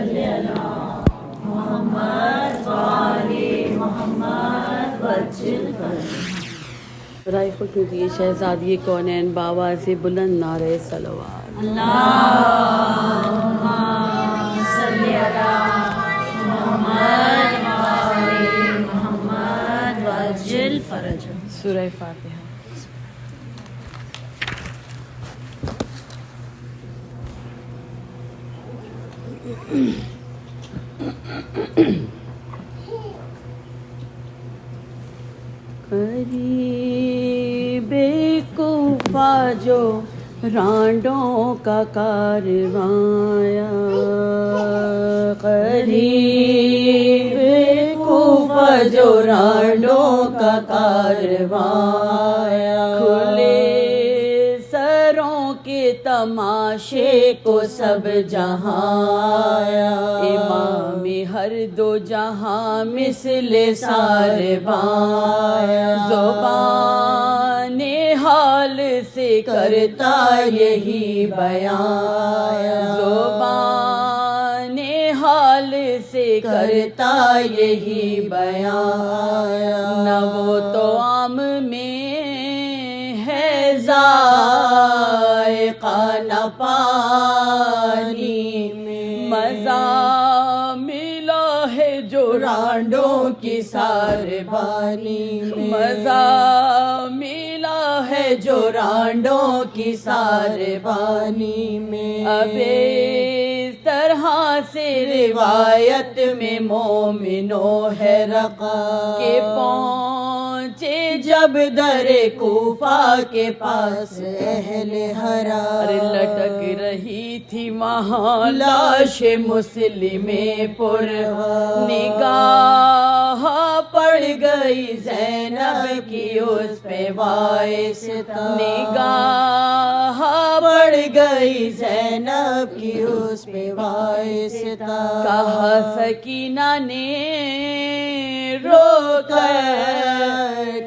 صلی علی محمد وآل محمد وجل فرج۔ برائے خوش ندی شہزادی کونین بآواز بلند نعرہ صلوات۔ اللہم صلی علی محمد وآل محمد وجل فرج۔ سورہ فاتحہ۔ قریب کوفہ جو رانڈوں کا کارواں آیا، قریب کوفہ جو رانڈوں کا کارواں آیا، کھلے سروں کے تماشے کو سب جہاں آیا، امام ہر دو جہاں مثل سارباں آیا، زبان حال سے کرتا یہی بیان، زبان حال سے کرتا یہی بیان، نہ وہ تو عام میں ہے ذائقہ نہ پانی میں، مزہ ملا ہے جو رانڈوں کی ساربانی میں، مزہ ملا ہے جو رانڈوں کی ساربانی میں، اب اس طرح سے روایت میں مومنوں ہے رقا کہ پہنچے جب در کوفہ کے پاس اہل حرا، لٹک رہی تھی وہاں لاش مسلم پر، نگاہ پڑ گئی زینب کی اس پہ وائستا، نگاہ پڑ گئی زینب کی اس پہ وائستا، کہا سکینہ نے رو کر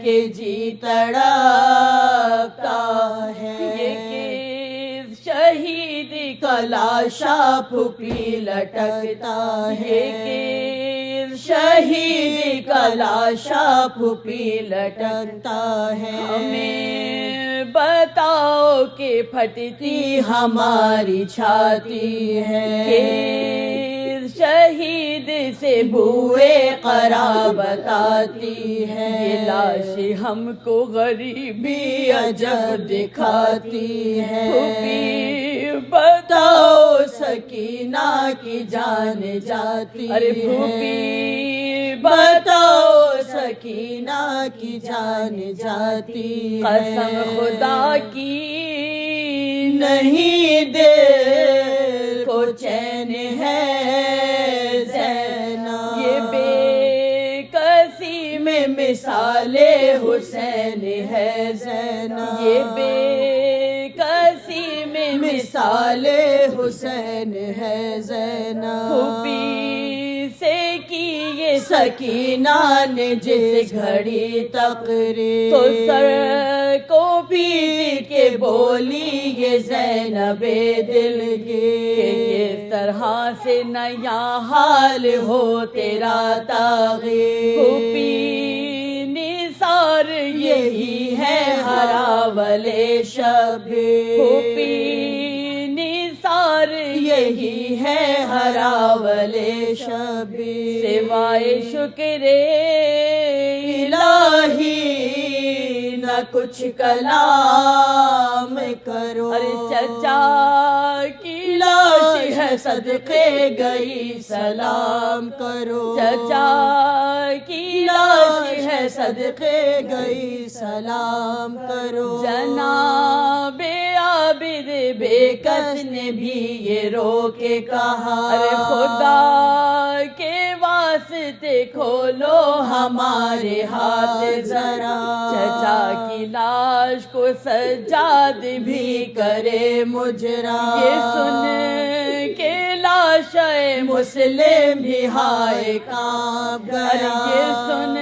کہ جی تڑپتا ہے، یہ کس شہید کا لاشا پھوپھی لٹکتا ہے، کس شہید کا لاشا پھوپھی لٹکتا ہے، ہمیں بتاؤ کہ پھٹتی ہماری چھاتی ہے، کس شہید سے بوئے قرابت آتی ہے، یہ لاش ہم کو غریبی عجب دکھاتی ہے، پھوپھی بتاؤ سکینہ کی جان جاتی ہے، ارے پھوپھی بتاؤ سکینہ کی جان جاتی ہے، قسم خدا کی نہیں دل کو چین ہے زینب، یہ بے کسی میں مثال حسین ہے زینب، یہ بے کسی میں مثال حسین ہے زینب، پھوپھی سے کی یہ سکینہ نے جس گھڑی تقریر، تو سر کو پیٹ کے بولی یہ زینب دل کی کہ اس طرح سے نیا حال ہو تیرا تغیر، پھوپھی نثار یہی ہے ہراول شب، پھوپھی نثار یہی ہے ہراول شب، سوائے شکر الہی نہ کچھ کلام کرو، ارے چچا کی لاش ہے صدقے گئی سلام کرو، چچا کی لاش ہے صدقے گئی سلام کرو، جناب عابد بے کس نے بھی یہ رو کے کہا، ارے خدا کے واسطے کھولو ہمارے ہاتھ ذرا، چچا کی لاش کو سجاد بھی کرے مجرا، یہ سن کے لاش مسلم بھی ہائے کانپ گیا، یہ سن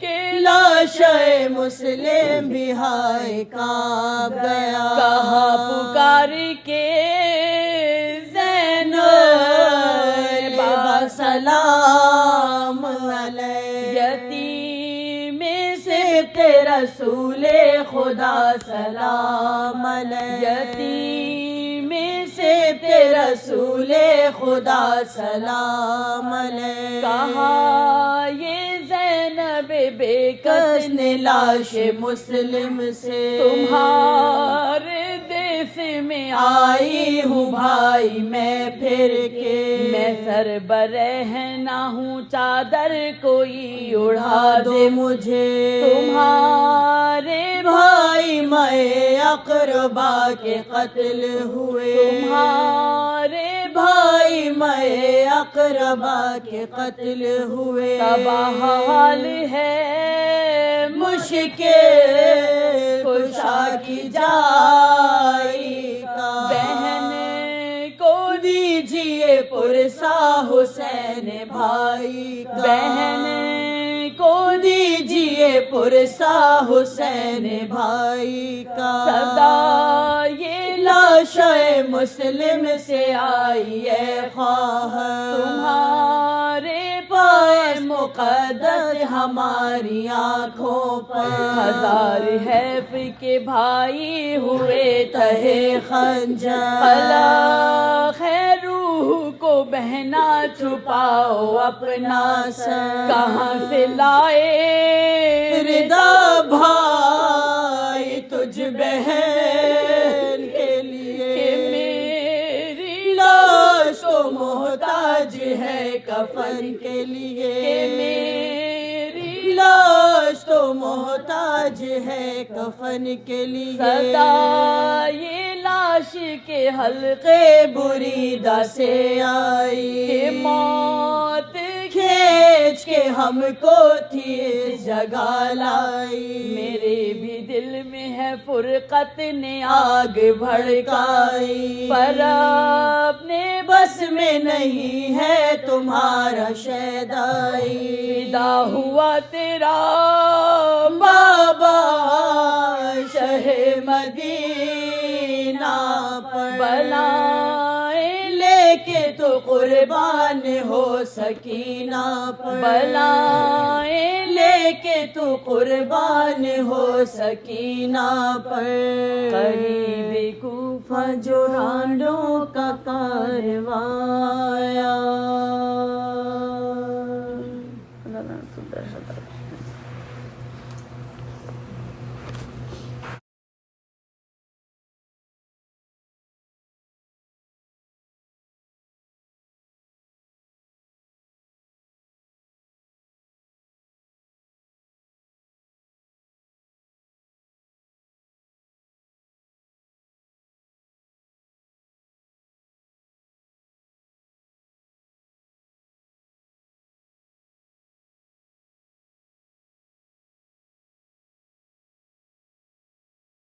کے لاش مسلم بھی ہائے کانپ گیا، کہا پکار کے زینب سلام علیک، یتیم صدق رسول خدا سلام علیک، یتیم صدق رسول خدا سلام علیک، کہا یہ زینب بے کس نے لاش مسلم سے تمہارے دیس میں آئی ہوں بھائی میں پھر کے، میں سر برہنہ ہوں چادر کوئی اڑا اڑا دے دو مجھے تمہارے بھائی میں اقربا کے قتل ہوئے، تمہارے بھائی میں اقربا کے قتل ہوئے، تباہ حال ہے مشکل کشا کی جائی کا، بہن کو دیجیے پرسا حسین بھائی کا، بہن کو دیجیے پرسا حسین بھائی کا، صدا یہ لاش مسلم سے آئی ہے خواہر، تمہارے پائے مقدس ہماری آنکھوں پر، ہزار حیف کے بھائی ہوئے تہے خنجر، خلق ہے روح کو بہنا چھپاؤ اپنا سر، کہاں سے لائے ردا بھائی تجھ بہن کے کہ لیے، میری لاش تو محتاج ہے کفن کے کہ لیے، میری لاش تو محتاج ہے کفن کے لیے، صدا یہ لاش کے حلقے کے بریدہ سے کہ آئی، موت کھینچ کے ہم کو تھی اس جگہ لائی، میرے بھی دل میں ہے فرقت نے آگ بھڑکائی، پر اپنے بس میں نہیں ہے تمہارا شیدائی، فدا ہوا تیرا بابا شہ مدینہ پر، بلائیں لے کے تو قربان ہو سکینہ پر، بلائیں لے کے تو قربان ہو سکینہ پر، قریب کوفہ جو رانڈوں کا کارواں